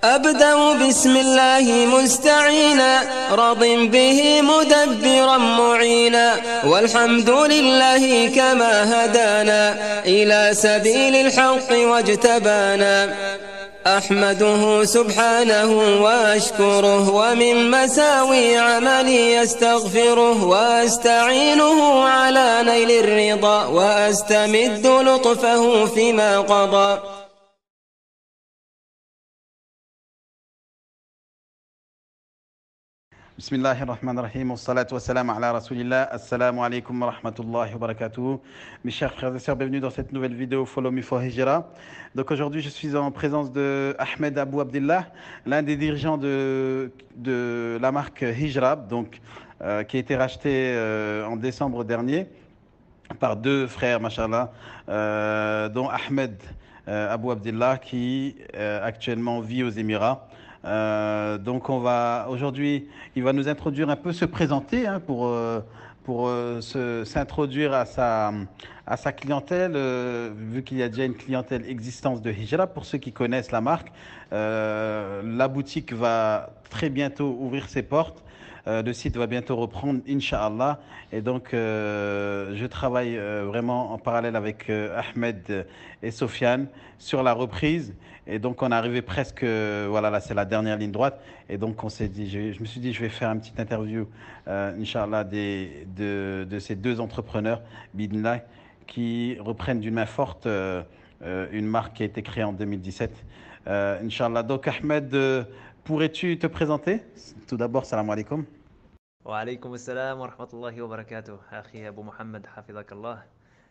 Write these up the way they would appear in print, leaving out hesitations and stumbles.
أبدأ بسم الله مستعينا راض به مدبرا معينا والحمد لله كما هدانا إلى سبيل الحق واجتبانا أحمده سبحانه وأشكره ومن مساوي عملي يستغفره وأستعينه على نيل الرضا وأستمد لطفه فيما قضى. بسم الله الرحمن الرحيم والصلاة والسلام ala rasulillah. Assalamu alaikum wa rahmatullahi wa barakatuh. Mes chers frères et sœurs, bienvenue dans cette nouvelle vidéo Follow Me for Hijra. Donc aujourd'hui je suis en présence de Ahmed Abou Abdillah, l'un des dirigeants de la marque Hijra, donc, qui a été racheté en décembre dernier par deux frères, mashallah, dont Ahmed Abou Abdillah qui actuellement vit aux Émirats. Donc aujourd'hui, il va nous introduire un peu, se présenter pour s'introduire à sa clientèle, vu qu'il y a déjà une clientèle existante de Hijra. Pour ceux qui connaissent la marque, la boutique va très bientôt ouvrir ses portes. Le site va bientôt reprendre, Inch'Allah. Et donc, je travaille vraiment en parallèle avec Ahmed et Sofiane sur la reprise. Et donc, on est arrivé presque, voilà, là, c'est la dernière ligne droite. Et donc, on s'est dit, je me suis dit, je vais faire une petite interview, Inch'Allah, de ces deux entrepreneurs, Bidnillah, qui reprennent d'une main forte une marque qui a été créée en 2017. Inch'Allah. Donc, Ahmed, pourrais-tu te présenter? Tout d'abord, salam alaikum. وعليكم السلام ورحمة الله وبركاته أخي أبو محمد حفظك الله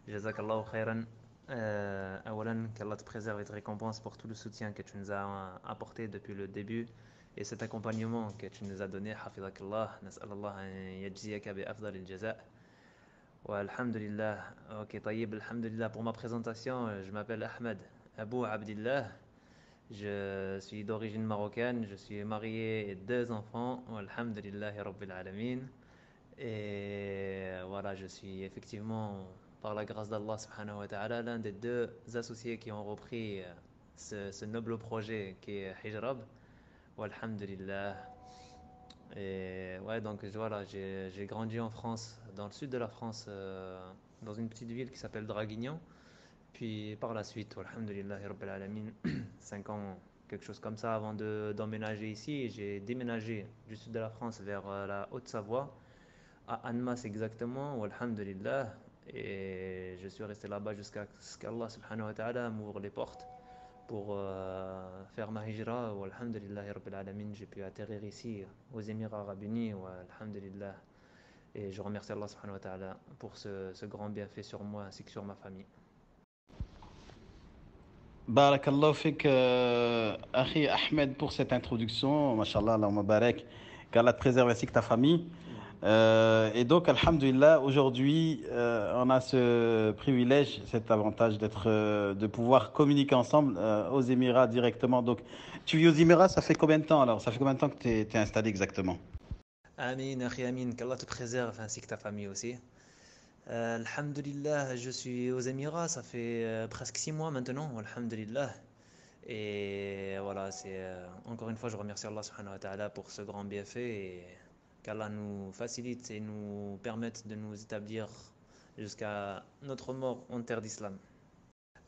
جزاك الله خيرا. أولا qu'Allah te préserve et te récompense pour tout le soutien que tu nous as apporté depuis le début et cet accompagnement que tu nous as donné حفظك الله نسأل الله أن يجزيك بأفضل الجزاء والحمد لله. Ok طيب الحمد لله. Pour ma présentation, je m'appelle Ahmed Abou Abdillah. Je suis d'origine marocaine, je suis marié et deux enfants, alhamdulillahi rabbil alamin. Et voilà, je suis effectivement, par la grâce d'Allah subhanahu wa ta'ala, l'un des deux associés qui ont repris ce noble projet qui est Hijrab, alhamdulillah. Et ouais, donc voilà, j'ai grandi en France, dans le sud de la France, dans une petite ville qui s'appelle Draguignan. Puis par la suite, alhamdulillahi rabbil alamin, 5 ans, quelque chose comme ça, avant d'emménager ici, j'ai déménagé du sud de la France vers la Haute-Savoie, à Annemasse exactement, alhamdulillah, et je suis resté là-bas jusqu'à ce qu'Allah subhanahu wa ta'ala m'ouvre les portes pour faire ma hijra, alhamdulillahi rabbil alamin, j'ai pu atterrir ici aux Émirats arabes unis, alhamdulillah, et je remercie Allah subhanahu wa ta'ala pour ce grand bienfait sur moi ainsi que sur ma famille. Barakallahu fik, Akhi Ahmed, pour cette introduction. Mashallah, Allahumma barak. Qu'Allah te préserve ainsi que ta famille. Et donc, alhamdulillah, aujourd'hui, on a ce privilège, cet avantage de pouvoir communiquer ensemble aux Émirats directement. Donc, tu vis aux Émirats, ça fait combien de temps alors? Ça fait combien de temps que tu es installé exactement? Amin, Akhi Amin, qu'Allah te préserve ainsi que ta famille aussi. Alhamdulillah, je suis aux Émirats, ça fait presque 6 mois maintenant, alhamdulillah. Et voilà, encore une fois, je remercie Allah subhanahu wa ta'ala pour ce grand bienfait et qu'Allah nous facilite et nous permette de nous établir jusqu'à notre mort en terre d'islam.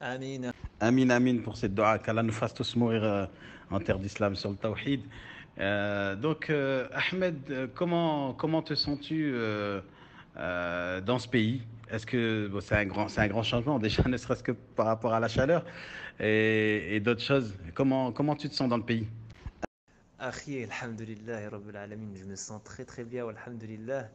Amin. Amin, amin pour cette dua, qu'Allah nous fasse tous mourir en terre d'islam sur le tawhid. Donc, Ahmed, comment te sens-tu dans ce pays? Est-ce que bon, c'est un grand changement déjà, ne serait-ce que par rapport à la chaleur et d'autres choses. Comment tu te sens dans le pays? Akhi, alhamdulillah, rabbil alamin, je me sens très très bien, alhamdulillah.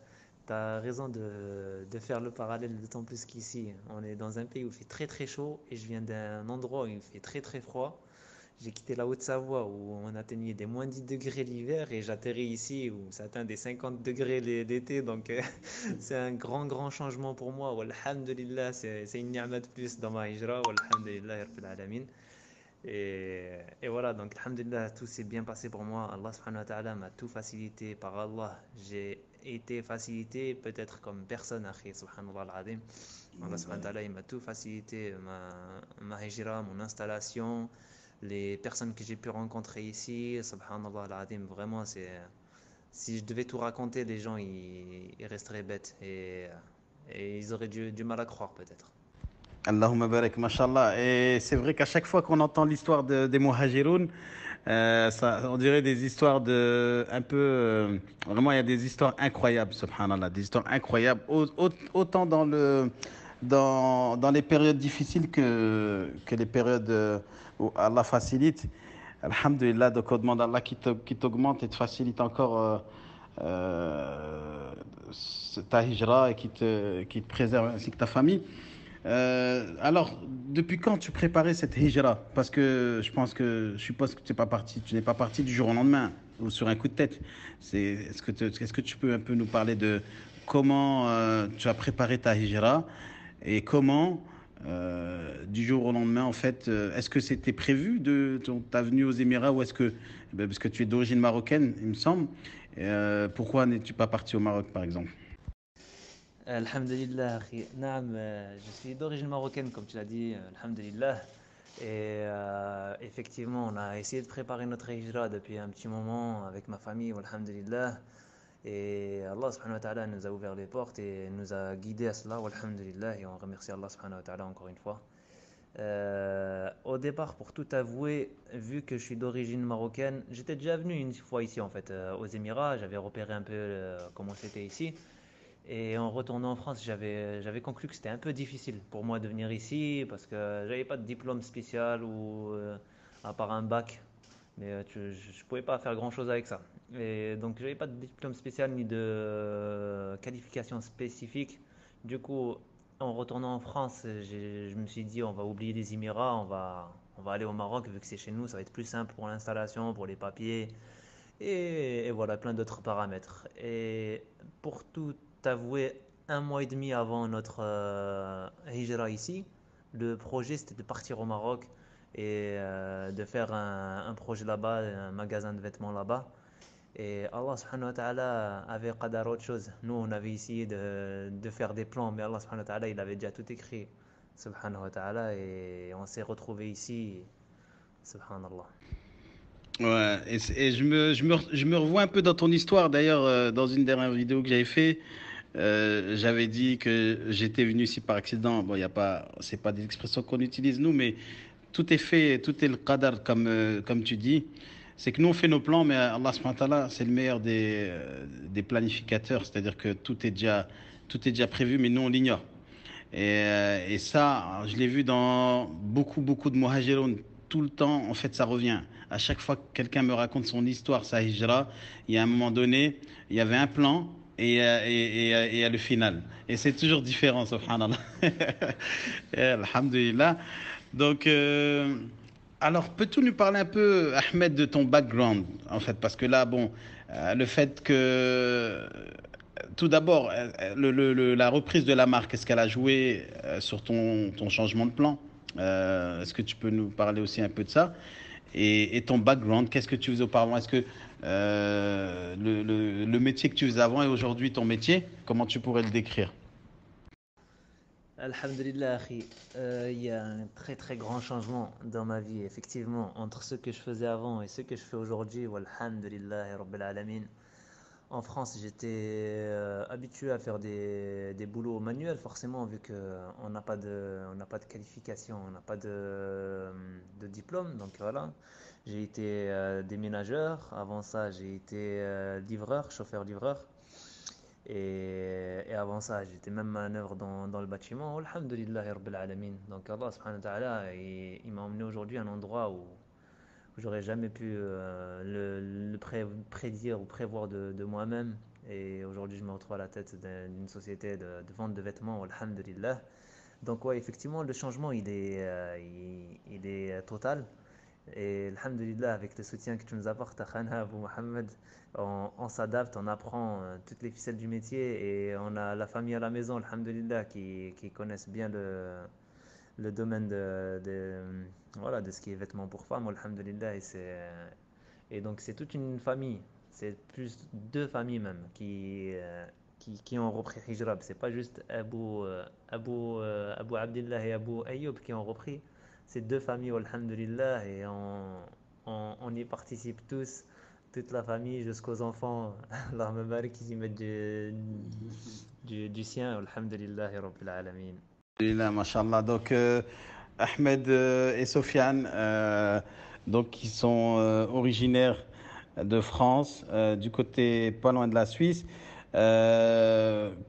Tu as raison de faire le parallèle, d'autant plus qu'ici, on est dans un pays où il fait très très chaud et je viens d'un endroit où il fait très très froid. J'ai quitté la Haute-Savoie où on atteignait des moins 10 degrés l'hiver et j'atterris ici où ça atteint des 50 degrés l'été. Donc c'est un grand changement pour moi. Walhamdulillah, c'est une ni'ma de plus dans ma hijra. Walhamdulillah, rabbil alamin. Et voilà, donc alhamdulillah, tout s'est bien passé pour moi. Allah subhanahu wa ta'ala m'a tout facilité par Allah. J'ai été facilité peut-être comme personne, akhi, subhanallah al-azim. Allah subhanahu wa ta'ala, il m'a tout facilité, ma hijra, mon installation. les personnes que j'ai pu rencontrer ici, subhanallah al-azim, vraiment, si je devais tout raconter, les gens ils resteraient bêtes et ils auraient du mal à croire peut-être. Allahumma barak, mashallah. Et c'est vrai qu'à chaque fois qu'on entend l'histoire des Muhajiroun, on dirait des histoires un peu, vraiment, il y a des histoires incroyables, subhanallah, des histoires incroyables, autant dans les périodes difficiles que les périodes où Allah facilite. Alhamdulillah, donc on demande à Allah qui t'augmente et te facilite encore euh, ta hijra et qui te préserve ainsi que ta famille. Alors, depuis quand tu préparais cette hijra? Parce que je suppose que tu n'es pas parti du jour au lendemain ou sur un coup de tête. Est-ce que tu peux un peu nous parler de comment tu as préparé ta hijra et comment, du jour au lendemain, en fait, est-ce que c'était prévu de ta venue aux Émirats ou est-ce que, parce que tu es d'origine marocaine, il me semble, pourquoi n'es-tu pas parti au Maroc, par exemple? Alhamdulillah, akhi. Naam, je suis d'origine marocaine, comme tu l'as dit, alhamdulillah. Et effectivement, on a essayé de préparer notre hijra depuis un petit moment avec ma famille, alhamdulillah. Et Allah subhanahu wa ta'ala nous a ouvert les portes et nous a guidés à cela, alhamdulillah. Et on remercie Allah subhanahu wa ta'ala encore une fois. Au départ, pour tout avouer, vu que je suis d'origine marocaine, j'étais déjà venu une fois ici en fait, aux Émirats. J'avais repéré un peu comment c'était ici. Et en retournant en France, j'avais conclu que c'était un peu difficile pour moi de venir ici parce que j'avais pas de diplôme spécial ou à part un bac, mais je pouvais pas faire grand-chose avec ça. Et donc j'avais pas de diplôme spécial ni de qualification spécifique. Du coup, en retournant en France, je me suis dit on va oublier les Émirats, on va aller au Maroc vu que c'est chez nous, ça va être plus simple pour l'installation, pour les papiers et voilà plein d'autres paramètres. Et pour tout avouer, un mois et demi avant notre hijra ici, le projet c'était de partir au Maroc et de faire un projet là-bas, un magasin de vêtements là-bas. Et Allah subhanahu wa ta'ala avait qadar autre chose. Nous, on avait essayé de faire des plans, mais Allah subhanahu wa ta'ala, il avait déjà tout écrit, subhanahu wa ta'ala, et on s'est retrouvé ici, subhanallah. Ouais, et je me revois un peu dans ton histoire. D'ailleurs, dans une dernière vidéo que j'avais fait, j'avais dit que j'étais venu ici par accident. Bon, c'est pas des expressions qu'on utilise nous, mais tout est fait, tout est le qadar comme tu dis. C'est que nous on fait nos plans, mais Allah subhanahu wa ta'ala, c'est le meilleur des planificateurs. C'est-à-dire que tout est déjà prévu, mais nous on l'ignore. Et ça, je l'ai vu dans beaucoup de muhajiroun. Tout le temps, en fait, ça revient. À chaque fois que quelqu'un me raconte son histoire, sa hijra, il y a un moment donné, il y avait un plan et il y a le final. Et c'est toujours différent, subhanallah. Et alhamdulillah. Donc, alors, peux-tu nous parler un peu, Ahmed, de ton background, en fait, parce que là, bon, le fait que tout d'abord, la reprise de la marque, est-ce qu'elle a joué sur ton changement de plan? Est-ce que tu peux nous parler aussi un peu de ça? Et ton background, qu'est-ce que tu faisais auparavant? Est-ce que le métier que tu faisais avant et aujourd'hui ton métier, comment tu pourrais le décrire? Alhamdulillah, akhi. Il y a un très très grand changement dans ma vie, effectivement, entre ce que je faisais avant et ce que je fais aujourd'hui. Walhamdulillah, Rabbil Alamin. En France, j'étais habitué à faire des boulots manuels, forcément, vu qu'on on n'a pas de qualification, on n'a pas de diplôme. Donc voilà, j'ai été déménageur. Avant ça, j'ai été livreur, chauffeur-livreur. Et avant ça, j'étais même manœuvre dans le bâtiment. Alhamdulillah, Rabbil Alamin. Donc Allah subhanahu wa ta'ala, il m'a emmené aujourd'hui à un endroit où j'aurais jamais pu prédire ou prévoir de moi-même. Et aujourd'hui, je me retrouve à la tête d'une société de vente de vêtements, alhamdulillah. Donc ouais, effectivement, le changement, il est total. Et alhamdulillah, avec le soutien que tu nous apportes, Akhana Abu Mohammed, on s'adapte, on apprend toutes les ficelles du métier et on a la famille à la maison, alhamdulillah, qui connaissent bien le domaine voilà, de ce qui est vêtements pour femmes, alhamdulillah. Et donc, c'est toute une famille, c'est plus deux familles même qui ont repris Hijrab. C'est pas juste Abu Abdillah et Abu Ayyub qui ont repris. c'est deux familles, alhamdulillah, et on y participe tous, toute la famille jusqu'aux enfants. Allah me barik, ils y mettent du sien, alhamdulillah, rabbil alamin. Alhamdulillah, mashallah. Donc, Ahmed et Sofiane, donc, qui sont originaires de France, du côté pas loin de la Suisse,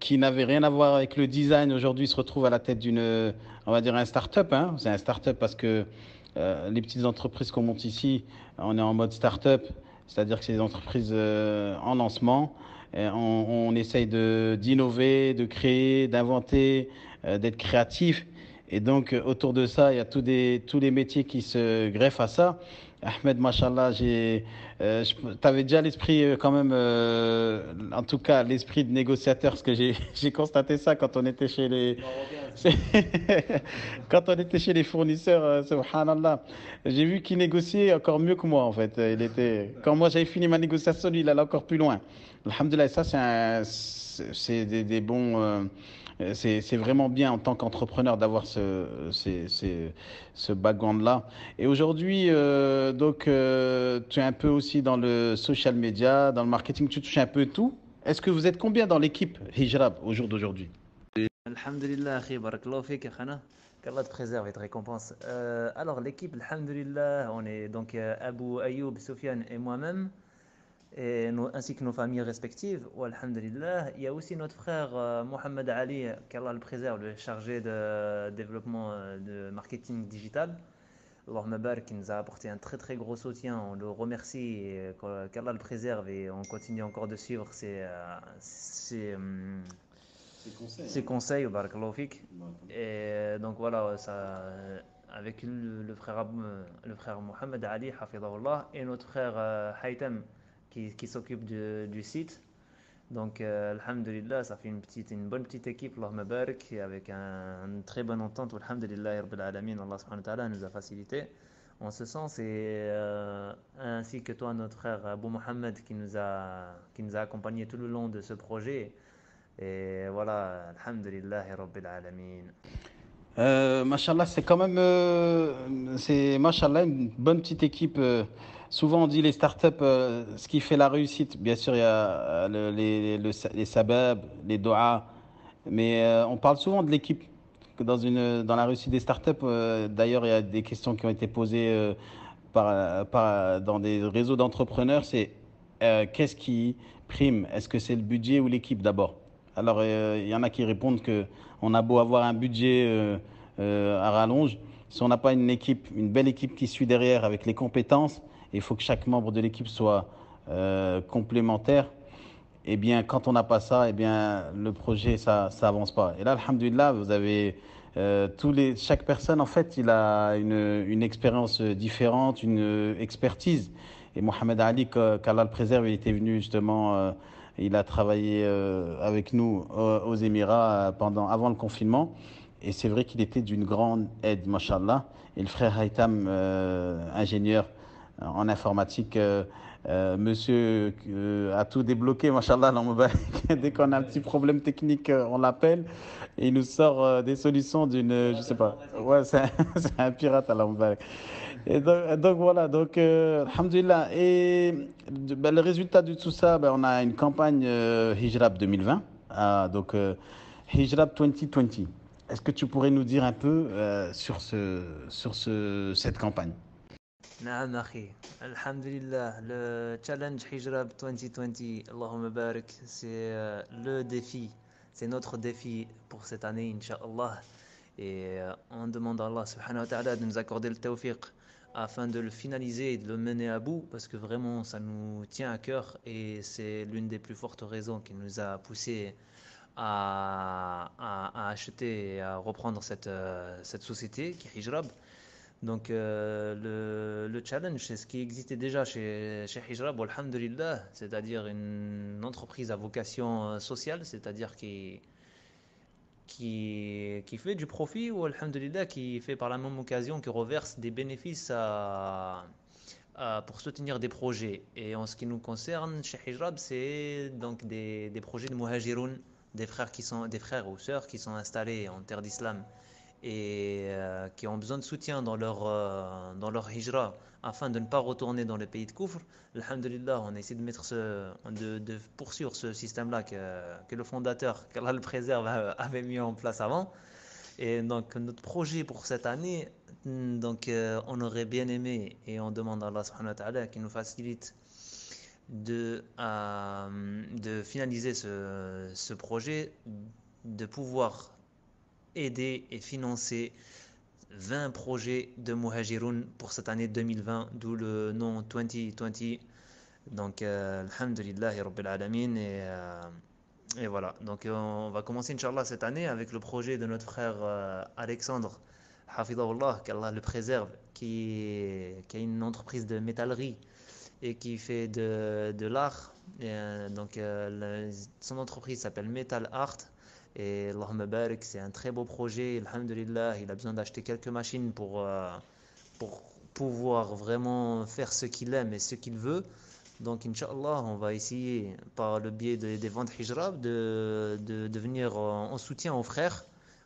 qui n'avaient rien à voir avec le design, aujourd'hui se retrouvent à la tête d'une, on va dire, un start-up. Hein. C'est un start-up parce que les petites entreprises qu'on monte ici, on est en mode start-up, c'est-à-dire que c'est des entreprises en lancement. Et on essaye d'innover, de créer, d'inventer, d'être créatif. Et donc, autour de ça, il y a tous les métiers qui se greffent à ça. Ahmed, machallah, t'avais déjà l'esprit quand même, en tout cas l'esprit de négociateur, parce que j'ai constaté ça quand on était chez les, quand on était chez les fournisseurs, subhanallah. J'ai vu qu'il négociait encore mieux que moi en fait. Quand moi j'avais fini ma négociation, lui il allait encore plus loin. Alhamdulillah, ça c'est des bons. C'est vraiment bien en tant qu'entrepreneur d'avoir ce background-là. Et aujourd'hui, tu es un peu aussi dans le social media, dans le marketing, tu touches un peu tout. Est-ce que vous êtes combien dans l'équipe Hijrab au jour d'aujourd'hui? Alhamdulillah, akhi, barakallahu fik, akhana. Qu'Allah te préserve et te récompense. Alors, l'équipe, alhamdulillah, on est donc Abou Ayoub, Sofiane et moi-même, ainsi que nos familles respectives. Ou alhamdulillah, il y a aussi notre frère Mohamed Ali, qu'Allah le préserve, le chargé de développement de marketing digital. Allah Barak, qui nous a apporté un très très gros soutien. On le remercie et qu'Allah le préserve et on continue encore de suivre ses conseils. Barakallahu fik. Et donc voilà, avec le frère Mohamed Ali, hafidahullah, et notre frère Haytham qui s'occupe du site. Donc, alhamdulillah, ça fait une bonne petite équipe, Allahumma barik, avec une très bonne entente. Alhamdulillah, rabbil alamin, Allah subhanahu wa ta'ala nous a facilité en ce sens. Et ainsi que toi, notre frère Abou Mohamed, qui nous a accompagnés tout le long de ce projet. Et voilà, alhamdulillah, rabbil alamin. Machallah, c'est quand même, machallah, une bonne petite équipe. Souvent, on dit les startups, ce qui fait la réussite. Bien sûr, il y a les sabab, les doigts, mais on parle souvent de l'équipe. Que dans la réussite des startups, d'ailleurs, il y a des questions qui ont été posées dans des réseaux d'entrepreneurs. C'est qu'est-ce qui prime? Est-ce que c'est le budget ou l'équipe d'abord? Alors, il y en a qui répondent que on a beau avoir un budget à rallonge, si on n'a pas une belle équipe qui suit derrière avec les compétences, il faut que chaque membre de l'équipe soit complémentaire. Eh bien, quand on n'a pas ça, eh bien, le projet, ça avance pas. Et là, alhamdulillah, vous avez chaque personne, en fait, il a une expérience différente, une expertise. Et Mohamed Ali, qu'Allah le préserve, il était venu justement, il a travaillé avec nous aux Émirats avant le confinement. Et c'est vrai qu'il était d'une grande aide, mashallah. Et le frère Haytham, ingénieur en informatique, monsieur a tout débloqué, mashallah. Dès qu'on a un petit problème technique, on l'appelle et il nous sort des solutions je sais pas. Ouais, c'est un pirate, Allah. Et donc voilà, alhamdulillah. Et le résultat de tout ça, on a une campagne Hijrab 2020, Hijrab 2020. Est-ce que tu pourrais nous dire un peu sur cette campagne? Naam, akhi. Alhamdulillah, le challenge Hijrab 2020, Allahumma barik, c'est le défi, c'est notre défi pour cette année, Inch'Allah. Et on demande à Allah subhanahu wa ta'ala de nous accorder le tawfiq afin de le finaliser et de le mener à bout, parce que vraiment ça nous tient à cœur et c'est l'une des plus fortes raisons qui nous a poussé à acheter et à reprendre cette société qui est Hijrab. Donc le challenge, c'est ce qui existait déjà chez Hijrab, alhamdulillah, c'est-à-dire une entreprise à vocation sociale, c'est-à-dire qui fait du profit ou alhamdulillah qui fait par la même occasion, qui reverse des bénéfices pour soutenir des projets. Et en ce qui nous concerne, chez Hijrab, c'est donc des projets de muhajiroun, des frères ou sœurs qui sont installés en terre d'islam et qui ont besoin de soutien dans leur hijra afin de ne pas retourner dans le pays de Kufr. Alhamdulillah, on essaie de de poursuivre ce système-là que le fondateur, qu'Allah le préserve, avait mis en place avant. Et donc notre projet pour cette année, donc on aurait bien aimé et on demande à Allah subhanahu wa ta'ala qu'il nous facilite de finaliser ce projet, de pouvoir aider et financer 20 projets de Muhajiroun pour cette année 2020, d'où le nom 2020. Donc, alhamdulillahi rabbil alamin. Et voilà. Donc, on va commencer, Inch'Allah, cette année avec le projet de notre frère Alexandre, Hafidahullah, qu'Allah le préserve, qui a une entreprise de métallerie et qui fait de l'art. Son entreprise s'appelle Metal Art. Et Allahumma barik, c'est un très beau projet. Alhamdulillah, il a besoin d'acheter quelques machines pour pouvoir vraiment faire ce qu'il aime et ce qu'il veut. Donc, Inch'Allah, on va essayer, par le biais des ventes hijra, de venir en soutien aux frères,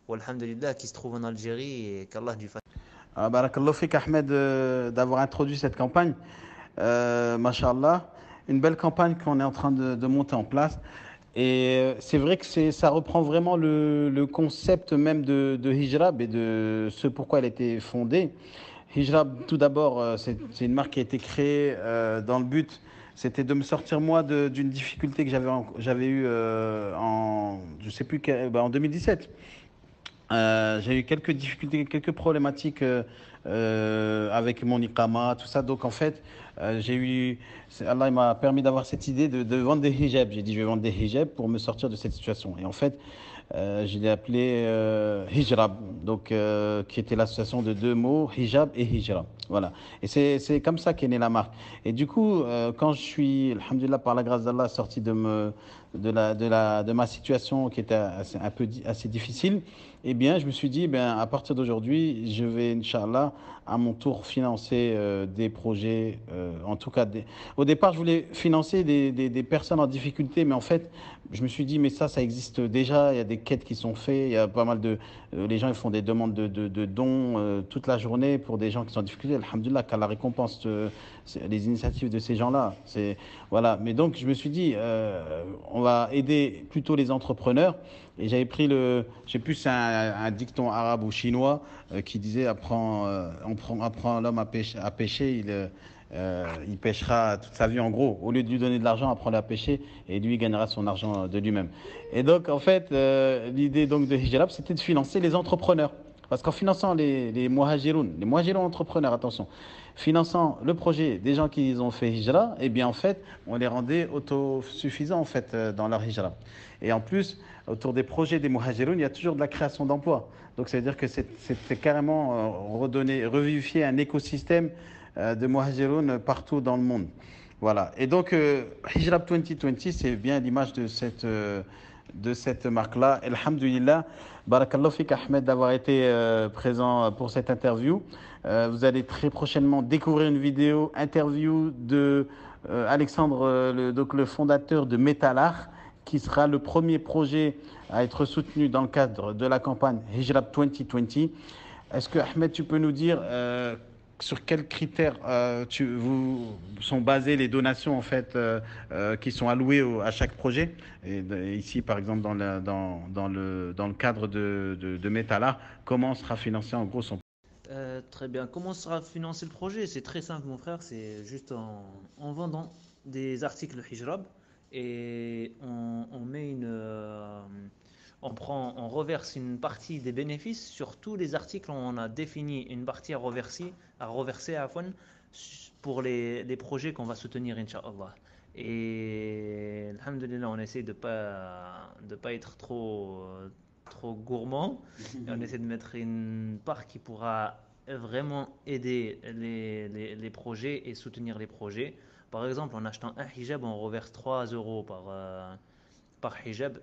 alhamdulillah, qui se trouvent en Algérie et qu'Allah lui fasse. Barakallahu fik Ahmed d'avoir introduit cette campagne. Mashallah, une belle campagne qu'on est en train de monter en place. Et c'est vrai que ça reprend vraiment le concept même de Hijrab et de ce pourquoi elle a été fondée. Hijrab, tout d'abord, c'est une marque qui a été créée dans le but, c'était de me sortir moi d'une difficulté que j'avais eue je sais plus, en 2017. J'ai eu quelques difficultés, quelques problématiques avec mon iqama, tout ça. Donc en fait, Allah il m'a permis d'avoir cette idée de vendre des hijabs. J'ai dit je vais vendre des hijabs pour me sortir de cette situation. Et en fait, je l'ai appelé Hijrab, donc qui était l'association de deux mots, hijab et hijra. Voilà. Et c'est comme ça qu'est née la marque. Et du coup, quand je suis, alhamdulillah, par la grâce d'Allah, sorti de ma situation qui était assez difficile, eh bien, je me suis dit, à partir d'aujourd'hui, je vais, Inch'Allah, à mon tour financer des projets. En tout cas, au départ, je voulais financer des personnes en difficulté, mais en fait, je me suis dit, mais ça existe déjà. Il y a des quêtes qui sont faites. Il y a pas mal les gens ils font des demandes de dons toute la journée pour des gens qui sont en difficulté. Alhamdulillah, qu'Allah récompense les initiatives de ces gens-là. Voilà. Mais donc, je me suis dit, on va aider plutôt les entrepreneurs. Et j'avais pris je sais plus, c'est un dicton arabe ou chinois qui disait apprends l'homme à pêcher, il pêchera toute sa vie en gros. Au lieu de lui donner de l'argent, apprends-le à pêcher et lui il gagnera son argent de lui-même. Et donc en fait, l'idée donc de Hijrab, c'était de financer les entrepreneurs. Parce qu'en finançant les muhajiroun entrepreneurs, attention, finançant le projet des gens qui ont fait hijra, eh bien en fait, on les rendait autosuffisants en fait dans leur hijra. Et en plus, autour des projets des muhajiroun, il y a toujours de la création d'emplois. Donc ça veut dire que c'est carrément revivifier un écosystème de muhajiroun partout dans le monde. Voilà. Et donc Hijrab 2020, c'est bien l'image de cette marque-là. Alhamdulillah. Barakallahu fik Ahmed d'avoir été présent pour cette interview. Vous allez très prochainement découvrir une vidéo interview de Alexandre, donc le fondateur de Metal Art, qui sera le premier projet à être soutenu dans le cadre de la campagne Hijrab 2020. Est-ce que Ahmed, tu peux nous dire sur quels critères sont basées les donations en fait qui sont allouées à chaque projet et ici par exemple dans le cadre de Metala, comment sera financé en gros son Très bien. Comment sera financé le projet? C'est très simple, mon frère. C'est juste en vendant des articles hijrab et on met on reverse une partie des bénéfices sur tous les articles. On a défini une partie à reverser pour les projets qu'on va soutenir, Inch'Allah. Et alhamdulillah, on essaie de pas être trop gourmand. Et on essaie de mettre une part qui pourra vraiment aider les projets et soutenir les projets. Par exemple, en achetant un hijab, on reverse 3 euros par hijab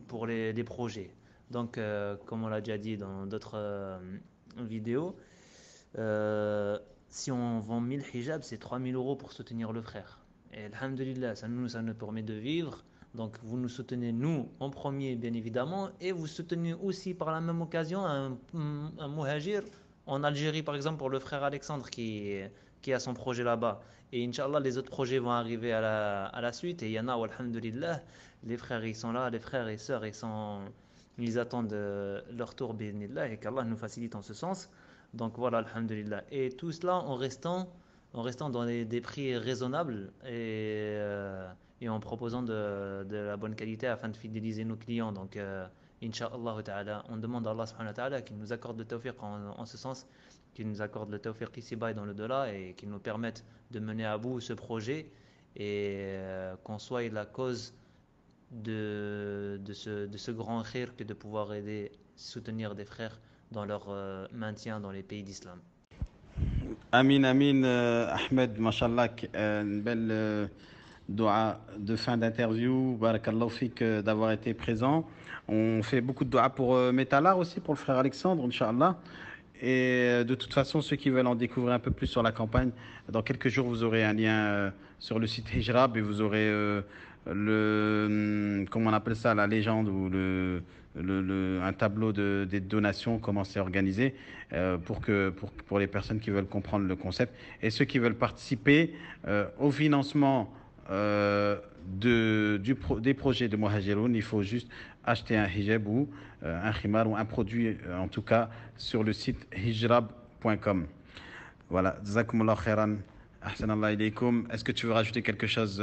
pour les projets. Donc, comme on l'a déjà dit dans d'autres vidéos, si on vend 1000 hijabs, c'est 3000 euros pour soutenir le frère. Et alhamdulillah, ça nous permet de vivre, Donc vous nous soutenez nous en premier bien évidemment et vous soutenez aussi par la même occasion un muhajir en Algérie par exemple pour le frère Alexandre qui a son projet là-bas. Et Inch'Allah les autres projets vont arriver à la suite et il y en a, alhamdulillah, les frères ils sont là, les frères et sœurs ils attendent leur tour bi'idhnillah et qu'Allah nous facilite en ce sens. Donc voilà, alhamdulillah. Et tout cela en restant dans des prix raisonnables et en proposant de la bonne qualité afin de fidéliser nos clients. Donc, Inch'Allah ta'ala, on demande à Allah subhanahu wa ta'ala qu'il nous accorde le tawfiq en ce sens, qu'il nous accorde le tawfiq ici-bas et dans le delà et qu'il nous permette de mener à bout ce projet et qu'on soit la cause de ce grand khir que de pouvoir aider, soutenir des frères dans leur maintien dans les pays d'islam. Amin, Amin, Ahmed, mashallah, une belle dua de fin d'interview. Barakallahu fik d'avoir été présent. On fait beaucoup de dua pour Metalar aussi, pour le frère Alexandre, Inch'Allah. Et de toute façon, ceux qui veulent en découvrir un peu plus sur la campagne, dans quelques jours, vous aurez un lien sur le site Hijrab et vous aurez comment on appelle ça, la légende ou un tableau des donations, comment c'est organisé pour les personnes qui veulent comprendre le concept. Et ceux qui veulent participer au financement des projets de Muhajiroun, il faut juste acheter un hijab ou un khimar ou un produit, en tout cas, sur le site hijrab.com. Voilà, jazakumullah khairan, ahsanallah ilaykum. Est-ce que tu veux rajouter quelque chose,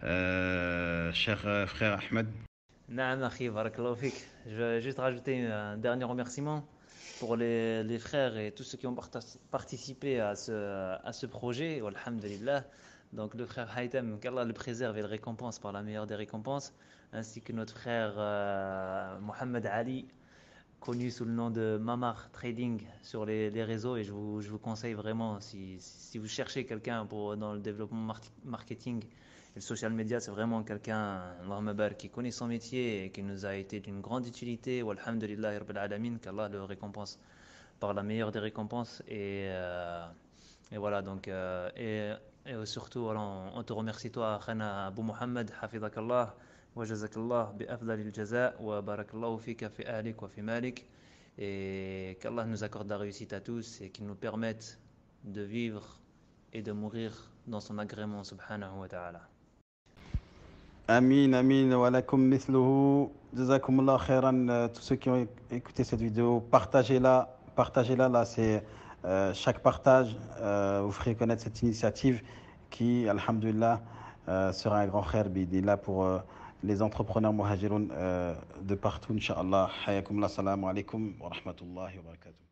cher frère Ahmed? Naam, akhi, barakallahu fik. Je vais juste rajouter un dernier remerciement pour les frères et tous ceux qui ont participé à ce projet. Alhamdulillah. Donc le frère Haytham, qu'Allah le préserve et le récompense par la meilleure des récompenses, ainsi que notre frère Mohamed Ali, connu sous le nom de Mamar Trading sur les réseaux. Et je vous conseille vraiment, si vous cherchez quelqu'un dans le développement marketing et le social media, c'est vraiment quelqu'un, Allahumma barik, qui connaît son métier et qui nous a été d'une grande utilité. Walhamdulillah rabbil alamin, qu'Allah le récompense par la meilleure des récompenses. Et voilà, donc, et surtout, voilà, on te remercie, toi, Khana Abu Muhammad, Hafizakallah, wa jazakallah bi afdalil jaza, wa barakallahu fika fi ahlik wa fi malik. Et qu'Allah nous accorde la réussite à tous et qu'il nous permette de vivre et de mourir dans son agrément, subhanahu wa ta'ala. Amin, amin, wa lakum mithluhu. Jazakumullah khairan. Tous ceux qui ont écouté cette vidéo, partagez-la. Partagez-la, là, c'est chaque partage, vous ferez connaître cette initiative qui, alhamdulillah, sera un grand khair bidillah pour les entrepreneurs muhajiroun de partout, incha'Allah. Hayakum la salamu alaikum wa rahmatullahi wa barakatuh.